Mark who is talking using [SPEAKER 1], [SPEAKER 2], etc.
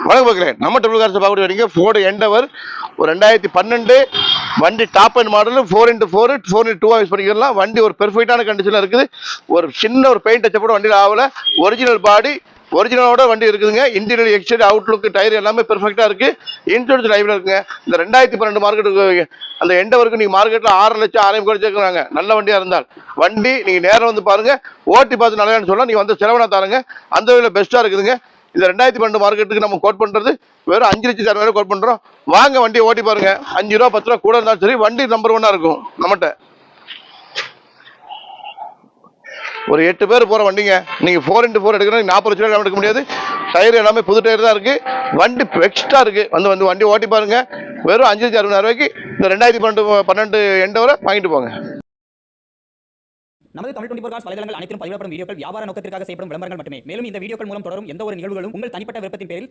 [SPEAKER 1] வணக்கம் பார்க்குறேன். நம்ம டபுள் கார்ஸ் பார்க்க வரீங்க. ஃபோர்டு எண்டவர் ஒரு 2012 வண்டி top and model 4x4 4x2 use பண்ணிக்கலாம். வண்டி ஒரு பெர்ஃபெக்டான கண்டிஷனில் இருக்குது. ஒரு சின்ன ஒரு பெயிண்ட் டச்சப் கூட வண்டியில் ஆகல. ஒரிஜினல் பாடி ஒரிஜினலோட வண்டி இருக்குதுங்க. இன்டீரியர் எக்ஸ்டீரியர் அவுட்லுக் டயர் எல்லாமே பெர்ஃபெக்டாக இருக்குது. இன்சூரன்ஸ் லைவ்ல இருக்குங்க. இந்த 2012 மார்க்கெட்டுக்கு அந்த எண்டவருக்கு நீங்கள் மார்க்கெட்டில் 6 லட்சம் 6 கோடி சேர்க்குறாங்க. நல்ல வண்டியாக இருந்தால் வண்டி நீங்கள் நேரம் வந்து பாருங்கள், ஓட்டி பார்த்து நல்லா சொல்லலாம். நீங்கள் வந்து செலவனா தாருங்க. அந்த வகையில் பெஸ்ட்டாக இருக்குதுங்க. இந்த 2012 மார்க்கெட்டுக்கு நம்ம கோட் பண்றது வெறும் 5,60,000 கோட் பண்றோம். வாங்க வண்டியை ஓட்டி பாருங்க. 5 ரூபா 10 ரூபா கூட இருந்தாலும் சரி, வண்டி நம்பர் 1 இருக்கும் நம்மகிட்ட. ஒரு 8 பேர் போற வண்டிங்க. நீங்க 4x4 எடுக்கணும், 40 லட்சம் எடுக்க முடியாது. டயர் எல்லாமே புது டயர் தான் இருக்கு. வண்டி எக்ஸ்ட்ரா இருக்கு. வந்து வண்டி ஓட்டி பாருங்க. வெறும் 5,60,000 இந்த 2012 எண்டவரை வாங்கிட்டு போங்க.
[SPEAKER 2] நமது தமிழ் 24 காஸ் வலைதளங்கள் அனைத்தும் பதிவிடப்படும் வீடியோக்கள் வியாபார நோக்கத்திற்காக செய்யப்படும் விளம்பரங்கள் மட்டுமே. மேலும் இந்த வீடியோக்கள் மூலம் தொடரும் எந்த ஒரு நிகழ்வுகளும் உங்கள் தனிப்பட்ட விருப்பத்தின் பேரில்